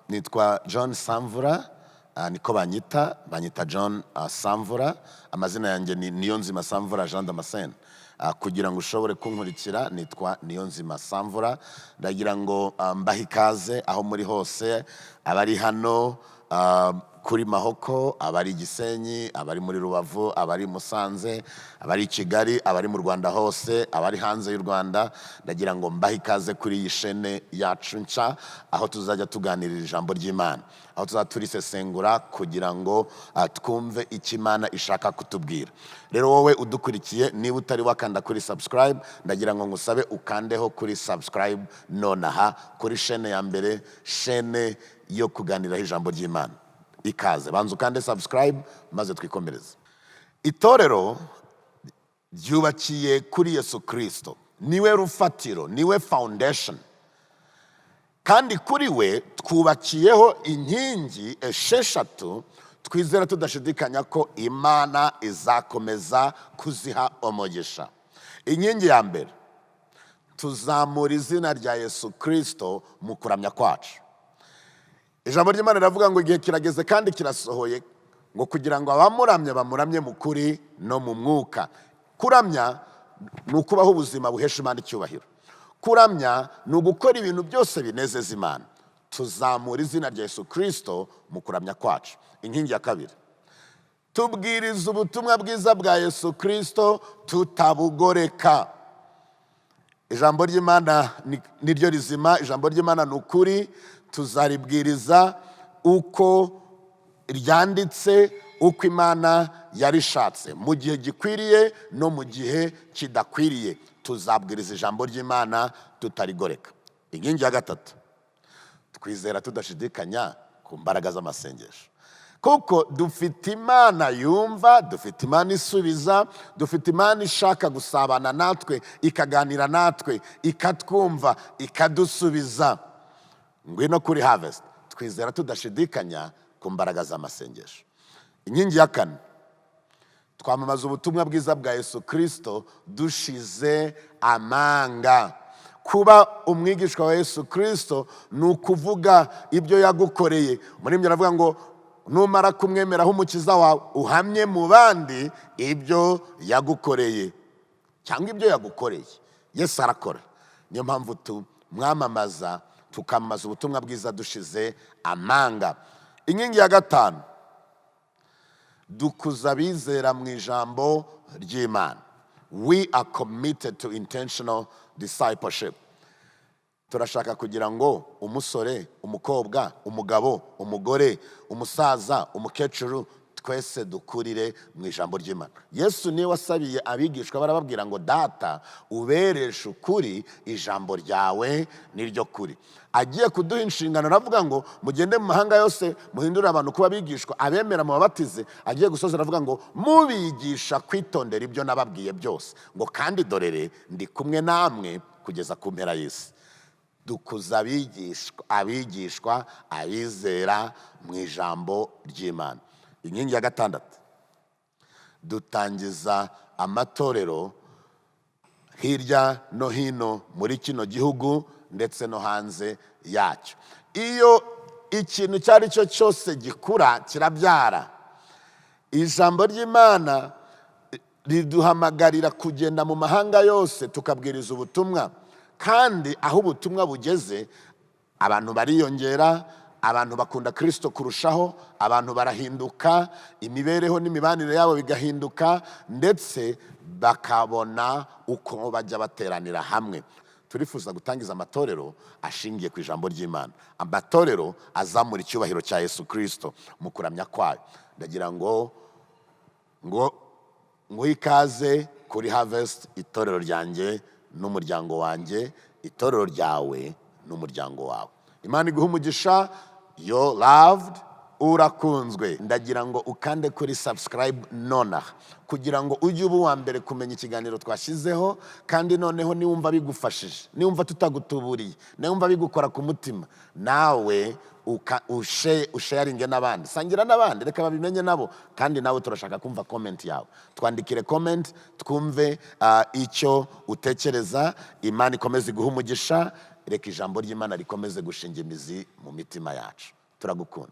Nitwa John Samvura, niko banyita John Samvura. Amazina yanjye ni Niyonzima Samvura Jean Damascene. Kugira ngo ushobore kunkurikira nitwa Niyonzima Samvura. Ndagira ngo mbahe ikaze aho muri hose, abari hano kuri Mahoko, abari Gisenyi, abari muri Rubavu, abari Musanze, abari Kigali, abari mu Rwanda hose, abari hanze y'u Rwanda. Ndagira ngo mbahe ikaze kuri iyi shene yacu nshya, aho tuzajya tuganirira ijambo ry'Imana, aho tuzaturisesengura kugira ngo twumve icyo Imana ishaka kutubwira. Rero wowe udukurikiye, niba utari wakanda kuri subscribe, ndagira ngo ngusabe ukandeho kuri subscribe nonaha kuri shene ya mbere, shene yo kuganiraho ijambo ry'Imana. Ikaze, banza ukande subscribe maze twikomereze. Itorero ryubakiye kuri Yesu Kristo, niwe rufatiro, niwe foundation, kandi kuri we twubakiyeho inkingi esheshatu twizera tudashidikanya ko Imana izakomeza kuziha umugisha. Inkingi ya mbere, tuzamura izina rya Yesu Kristo mu kuramya kwacu. Ijambo ry'Imana riravuga ngo igihe kirageze kandi kirasohoye ngo kugira ngo abamuramye bamuramye mu kuri no mu mwuka. Kuramya ni ukubaho ubuzima buhesha Imana icyubahiro. Kuramya ni ugukora ibintu byose binezeza Imana. Tuzamura izina rya Yesu Kristo mu kuramya kwacu. Inkingi ya kabiri, tubwiriza ubutumwa bwiza bwa Yesu Kristo tutabugoreka. Ijambo ry'Imana niryo rizima, ijambo ry'Imana ni ukuri. Tuzaribwiriza uko ryanditse, uko Imana yarishatse, mu gihe gikwiriye no mu gihe kidakwiriye. Tuzabwiriza ijambo ry'Imana tutarigoreka. Inkingi ya gatatu, twizera tudashidikanya ku mbaraga z'amasengesho, kuko dufite Imana yumva, dufite Imana isubiza, dufite Imana ishaka gusabana natwe, ikaganira natwe, ikatwumva, ikadusubiza. Ngwino kuri Harvest, twizera tudashidikanya ku mbaraga z'amasengesho. Inkingi ya kane, twamamaza ubutumwa bwiza bwa Yesu Kristo dushize amanga. Kuba umwigishwa wa Yesu Kristo ni ukuvuga ibyo yagukoreye. Umuririmbyi aravuga ngo numara kumwemeraho umukiza wawe, uhamye mu bandi ibyo yagukoreye cyangwa ibyo yagukoreye. Yesu arakora, niyo mpamvu tumwamamaza, tukamamaza ubutumwa bwiza dushize amanga. Inkingi ya gatanu, dukuza abizera mu ijambo ry'Imana. We are committed to intentional discipleship. Turashaka kugira ngo umusore, umukobwa, umugabo, umugore, umusaza, umukecuru, twese dukurire mu ijambo ry'Imana. Yesu niwe wasabiye abigishwa, barababwira ngo data ubereshe ukuri, ijambo ryawe niryo kuri. Agiye kuduha inshingano, aravuga ngo mugende mu mahanga yose muhindure abantu kuba abigishwa, abemera mubabatize. Agiye gusoza aravuga ngo mubigisha kwitondera ibyo nababwiye byose, ngo kandi dorere ndi kumwe namwe kugeza ku mpera y'isi. Dukuza abigishwa, abizera mu ijambo ry'Imana. Inkingi ya gatandatu, dutangiza amatorero hirya no hino muri kino gihugu ndetse no hanze yacyo. Iyo ikintu cyari cyo cyose gikura kirabyara. Ijambo ry'Imana riduhamagarira kugenda mu mahanga yose tukabwiriza ubutumwa, kandi aho ubutumwa bugeze abantu bariyongera, abantu bakunda Kristo kurushaho, abantu barahinduka, imibereho n'imibanire yabo bigahinduka, ndetse bakabona uko bajya bateranira hamwe. Turifuza gutangiza amatorero ashingiye ku ijambo ry'Imana, amatorero azamura icyubahiro cya Yesu Kristo mu kuramya kwayo. Ndagira ngo ikaze kuri Harvest, itorero ryanjye n'umuryango wanjye, itorero ryawe n'umuryango wawe. Imana iguha umugisha. You're loved, urakunzwe. Ndagira ngo ukande kuri subscribe nonaha kugira ngo ujye uba uwa mbere kumenya ikiganiro twashyizeho, kandi noneho niwumva bigufashije, niwumva tutagutuburiye, niwumva bigukora ku mutima, nawe usharinge n'abandi, sangira n'abandi, reka babimenye nabo. Kandi nawe turashaka kumva comment yawe, twandikire comment twumve icyo utekereza. Imana ikomeze iguha umugisha. reka ijambo ry'Imana rikomeze gushinga imizi mu mitima yacu. Turagukunda.